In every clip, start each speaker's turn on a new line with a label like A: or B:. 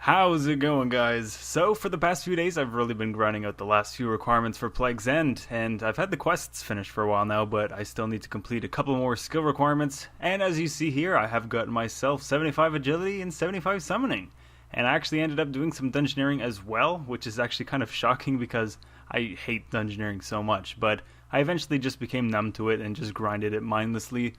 A: How's it going, guys? So for the past few days I've really been grinding out the last few requirements for Plague's End, and I've had the quests finished for a while now, but I still need to complete a couple more skill requirements, and as you see here I have gotten myself 75 agility and 75 summoning. And I actually ended up doing some dungeoneering as well, which is actually kind of shocking because I hate dungeoneering so much, but I eventually just became numb to it and just grinded it mindlessly.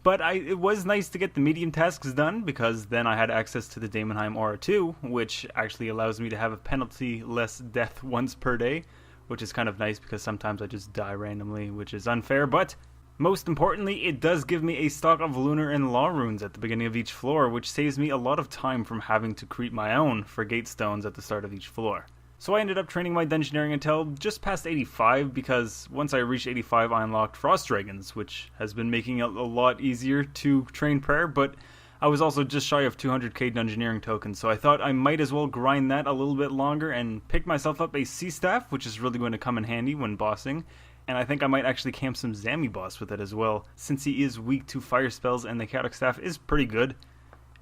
A: But it was nice to get the medium tasks done, because then I had access to the Daemonheim Aura 2, which actually allows me to have a penalty-less death once per day, which is kind of nice because sometimes I just die randomly, which is unfair, but most importantly, it does give me a stock of Lunar and Law runes at the beginning of each floor, which saves me a lot of time from having to create my own for gate stones at the start of each floor. So I ended up training my dungeoneering until just past 85, because once I reached 85 I unlocked Frost Dragons, which has been making it a lot easier to train prayer, but I was also just shy of 200k dungeoneering tokens, so I thought I might as well grind that a little bit longer and pick myself up a Sea Staff, which is really going to come in handy when bossing. And I think I might actually camp some Zami boss with it as well, since he is weak to fire spells and the Chaotic Staff is pretty good.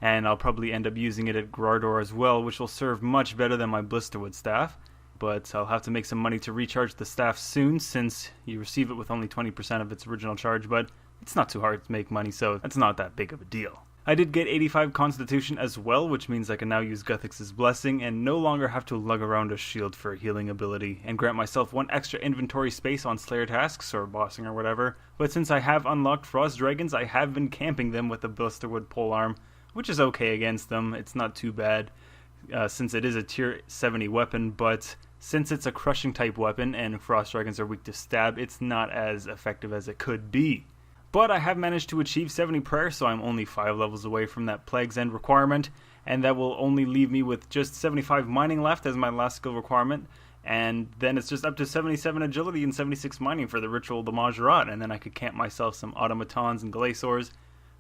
A: And I'll probably end up using it at Grardor as well, which will serve much better than my Blisterwood staff. But I'll have to make some money to recharge the staff soon, since you receive it with only 20% of its original charge, but it's not too hard to make money, so it's not that big of a deal. I did get 85 Constitution as well, which means I can now use Guthix's Blessing and no longer have to lug around a shield for a healing ability, and grant myself one extra inventory space on Slayer tasks or bossing or whatever. But since I have unlocked Frost Dragons, I have been camping them with the Blisterwood polearm, which is okay against them. It's not too bad, since it is a tier 70 weapon, but since it's a crushing type weapon and Frost Dragons are weak to stab, it's not as effective as it could be. But I have managed to achieve 70 prayer, so I'm only 5 levels away from that Plague's End requirement, and that will only leave me with just 75 mining left as my last skill requirement, and then it's just up to 77 agility and 76 mining for the Ritual of the Majorat, and then I could camp myself some automatons and glaciors.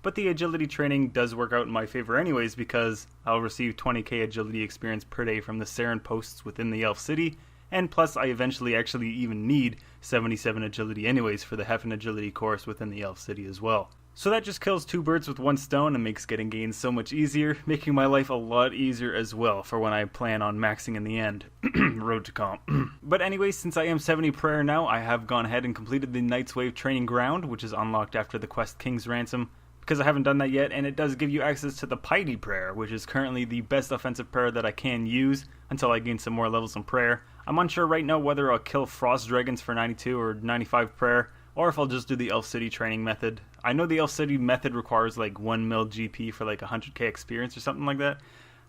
A: But the agility training does work out in my favor anyways, because I'll receive 20k agility experience per day from the Saren posts within the Elf City, and plus I eventually actually even need 77 agility anyways for the Heffen agility course within the Elf City as well. So that just kills 2 birds with 1 stone and makes getting gains so much easier, making my life a lot easier as well for when I plan on maxing in the end. Road to comp. But anyways, since I am 70 prayer now, I have gone ahead and completed the Night's Wave training ground, which is unlocked after the quest King's Ransom, because I haven't done that yet, and it does give you access to the Piety Prayer, which is currently the best offensive prayer that I can use until I gain some more levels in prayer. I'm unsure right now whether I'll kill Frost Dragons for 92 or 95 prayer, or if I'll just do the Elf City training method. I know the Elf City method requires like 1 mil GP for like 100k experience or something like that.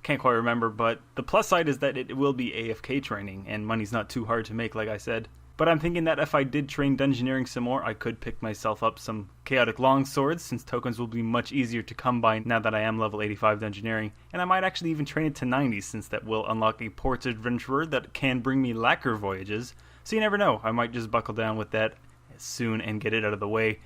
A: Can't quite remember, but the plus side is that it will be AFK training, and money's not too hard to make, like I said. But I'm thinking that if I did train dungeoneering some more, I could pick myself up some chaotic longswords, since tokens will be much easier to come by now that I am level 85 dungeoneering, and I might actually even train it to 90, since that will unlock a Ports Adventurer that can bring me lacquer voyages. So you never know, I might just buckle down with that soon and get it out of the way,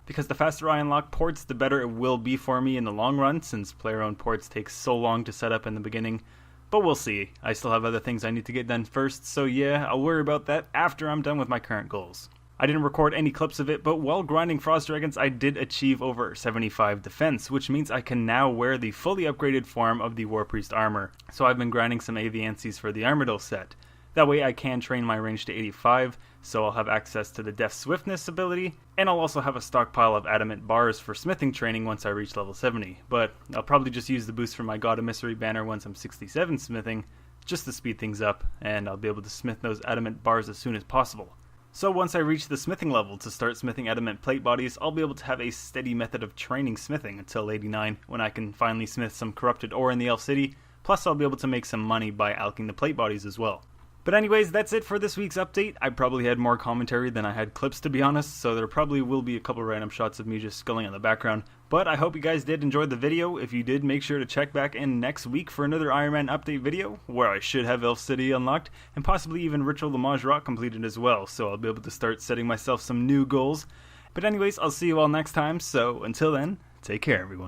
A: because the faster I unlock ports, the better it will be for me in the long run, since player-owned ports take so long to set up in the beginning. But we'll see. I still have other things I need to get done first, so yeah, I'll worry about that after I'm done with my current goals. I didn't record any clips of it, but while grinding Frost Dragons, I did achieve over 75 defense, which means I can now wear the fully upgraded form of the War Priest armor. So I've been grinding some Aviancies for the Armadillo set. That way I can train my range to 85, so I'll have access to the Deft Swiftness ability, and I'll also have a stockpile of adamant bars for smithing training once I reach level 70, but I'll probably just use the boost from my God of Mystery banner once I'm 67 smithing, just to speed things up, and I'll be able to smith those adamant bars as soon as possible. So once I reach the smithing level to start smithing adamant plate bodies, I'll be able to have a steady method of training smithing until 89, when I can finally smith some corrupted ore in the Elf City, plus I'll be able to make some money by alching the plate bodies as well. But anyways, that's it for this week's update. I probably had more commentary than I had clips, to be honest, so there probably will be a couple random shots of me just sculling in the background. But I hope you guys did enjoy the video. If you did, make sure to check back in next week for another Ironman update video, where I should have Elf City unlocked, and possibly even Ritual of the Majorat completed as well, so I'll be able to start setting myself some new goals. But anyways, I'll see you all next time, so until then, take care everyone.